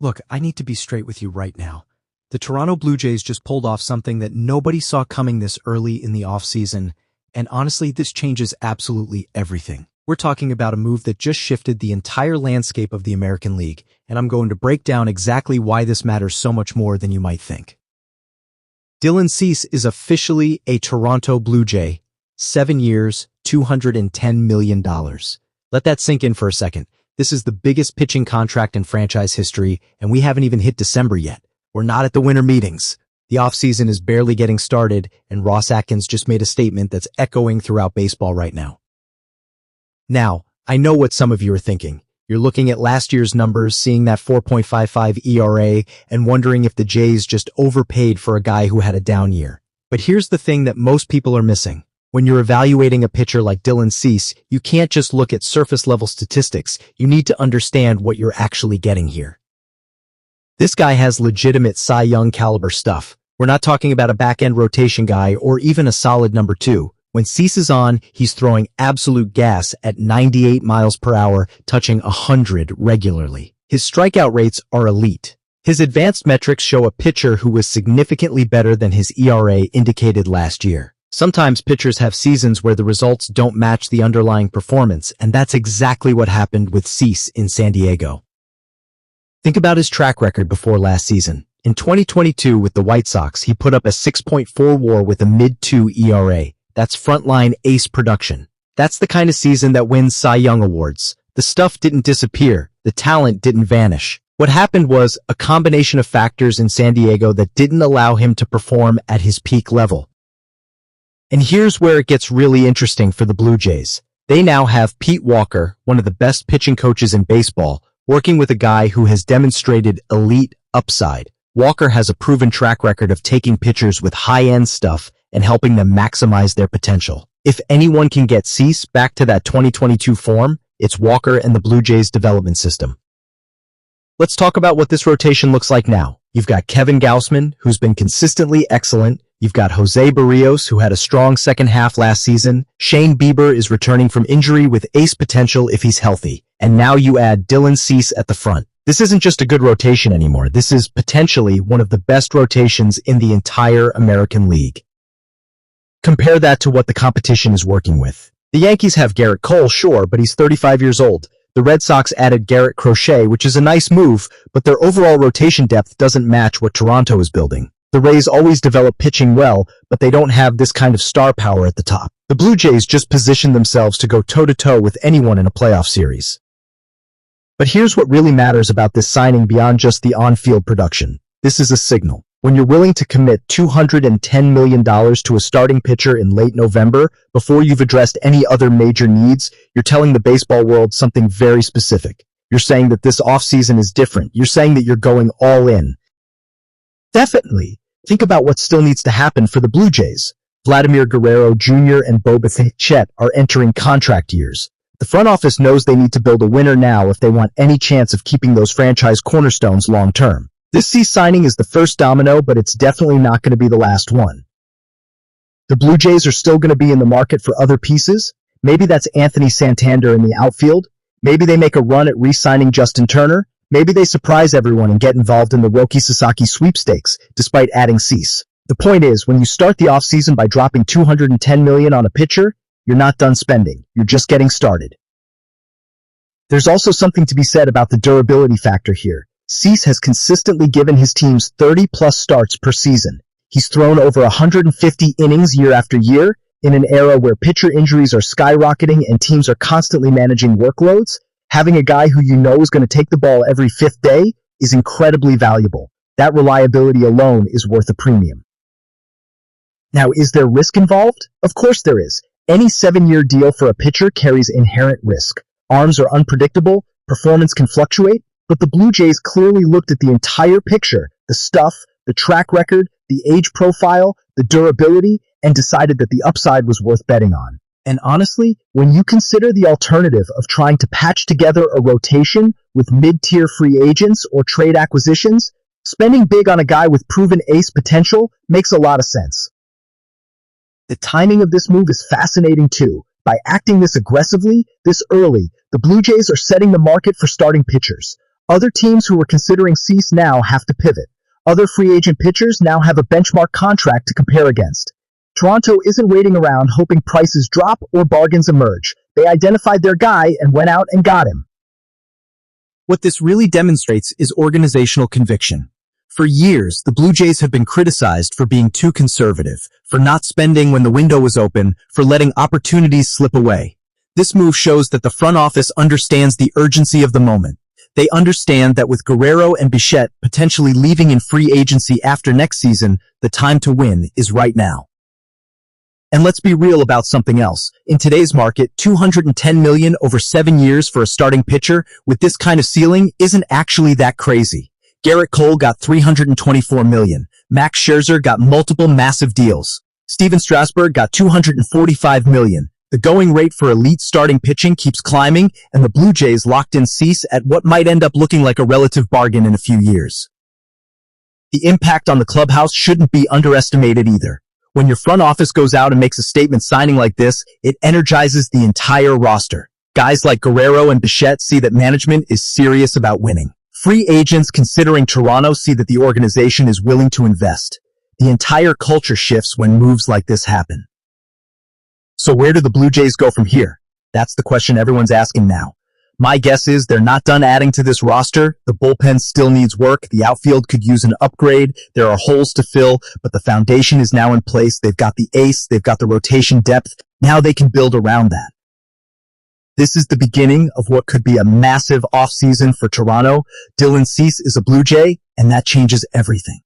Look, I need to be straight with you right now. The Toronto Blue Jays just pulled off something that nobody saw coming this early in the offseason, and honestly, this changes absolutely everything. We're talking about a move that just shifted the entire landscape of the American League, and I'm going to break down exactly why this matters so much more than you might think. Dylan Cease is officially a Toronto Blue Jay. 7 years, $210 million. Let that sink in for a second. This is the biggest pitching contract in franchise history, and we haven't even hit December yet. We're not at the winter meetings. The offseason is barely getting started, and Ross Atkins just made a statement that's echoing throughout baseball right now. Now, I know what some of you are thinking. You're looking at last year's numbers, seeing that 4.55 ERA, and wondering if the Jays just overpaid for a guy who had a down year. But here's the thing that most people are missing. When you're evaluating a pitcher like Dylan Cease, you can't just look at surface-level statistics. You need to understand what you're actually getting here. This guy has legitimate Cy Young caliber stuff. We're not talking about a back-end rotation guy or even a solid number 2. When Cease is on, he's throwing absolute gas at 98 miles per hour, touching 100 regularly. His strikeout rates are elite. His advanced metrics show a pitcher who was significantly better than his ERA indicated last year. Sometimes pitchers have seasons where the results don't match the underlying performance, and that's exactly what happened with Cease in San Diego. Think about his track record before last season. In 2022 with the White Sox, he put up a 6.4 WAR with a mid-2 ERA. That's frontline ace production. That's the kind of season that wins Cy Young awards. The stuff didn't disappear. The talent didn't vanish. What happened was a combination of factors in San Diego that didn't allow him to perform at his peak level. And here's where it gets really interesting for the Blue Jays. They now have Pete Walker, one of the best pitching coaches in baseball, working with a guy who has demonstrated elite upside. Walker has a proven track record of taking pitchers with high-end stuff and helping them maximize their potential. If anyone can get Cease back to that 2022 form, it's Walker and the Blue Jays development system. Let's talk about what this rotation looks like now. You've got Kevin Gausman, who's been consistently excellent. You've got Jose Barrios, who had a strong second half last season. Shane Bieber is returning from injury with ace potential if he's healthy. And now you add Dylan Cease at the front. This isn't just a good rotation anymore. This is potentially one of the best rotations in the entire American League. Compare that to what the competition is working with. The Yankees have Garrett Cole, sure, but he's 35 years old. The Red Sox added Garrett Crochet, which is a nice move, but their overall rotation depth doesn't match what Toronto is building. The Rays always develop pitching well, but they don't have this kind of star power at the top. The Blue Jays just positioned themselves to go toe-to-toe with anyone in a playoff series. But here's what really matters about this signing beyond just the on-field production. This is a signal. When you're willing to commit $210 million to a starting pitcher in late November before you've addressed any other major needs, you're telling the baseball world something very specific. You're saying that this offseason is different. You're saying that you're going all in. Definitely. Think about what still needs to happen for the Blue Jays. Vladimir Guerrero Jr. and Bo Bichette are entering contract years. The front office knows they need to build a winner now if they want any chance of keeping those franchise cornerstones long-term. This Cease signing is the first domino, but it's definitely not going to be the last one. The Blue Jays are still going to be in the market for other pieces. Maybe that's Anthony Santander in the outfield. Maybe they make a run at re-signing Justin Turner. Maybe they surprise everyone and get involved in the Roki Sasaki sweepstakes, despite adding Cease. The point is, when you start the offseason by dropping $210 million on a pitcher, you're not done spending. You're just getting started. There's also something to be said about the durability factor here. Cease has consistently given his teams 30-plus starts per season. He's thrown over 150 innings year after year. In an era where pitcher injuries are skyrocketing and teams are constantly managing workloads, having a guy who you know is going to take the ball every fifth day is incredibly valuable. That reliability alone is worth a premium. Now, is there risk involved? Of course there is. Any 7-year deal for a pitcher carries inherent risk. Arms are unpredictable, performance can fluctuate, but the Blue Jays clearly looked at the entire picture, the stuff, the track record, the age profile, the durability, and decided that the upside was worth betting on. And honestly, when you consider the alternative of trying to patch together a rotation with mid-tier free agents or trade acquisitions, spending big on a guy with proven ace potential makes a lot of sense. The timing of this move is fascinating too. By acting this aggressively, this early, the Blue Jays are setting the market for starting pitchers. Other teams who were considering Cease now have to pivot. Other free agent pitchers now have a benchmark contract to compare against. Toronto isn't waiting around hoping prices drop or bargains emerge. They identified their guy and went out and got him. What this really demonstrates is organizational conviction. For years, the Blue Jays have been criticized for being too conservative, for not spending when the window was open, for letting opportunities slip away. This move shows that the front office understands the urgency of the moment. They understand that with Guerrero and Bichette potentially leaving in free agency after next season, the time to win is right now. And let's be real about something else. In today's market, $210 million over 7 years for a starting pitcher with this kind of ceiling isn't actually that crazy. Garrett Cole got $324 million. Max Scherzer got multiple massive deals. Steven Strasburg got $245 million. The going rate for elite starting pitching keeps climbing, and the Blue Jays locked in Cease at what might end up looking like a relative bargain in a few years. The impact on the clubhouse shouldn't be underestimated either. When your front office goes out and makes a statement signing like this, it energizes the entire roster. Guys like Guerrero and Bichette see that management is serious about winning. Free agents considering Toronto see that the organization is willing to invest. The entire culture shifts when moves like this happen. So where do the Blue Jays go from here? That's the question everyone's asking now. My guess is they're not done adding to this roster. The bullpen still needs work. The outfield could use an upgrade. There are holes to fill, but the foundation is now in place. They've got the ace. They've got the rotation depth. Now they can build around that. This is the beginning of what could be a massive offseason for Toronto. Dylan Cease is a Blue Jay, and that changes everything.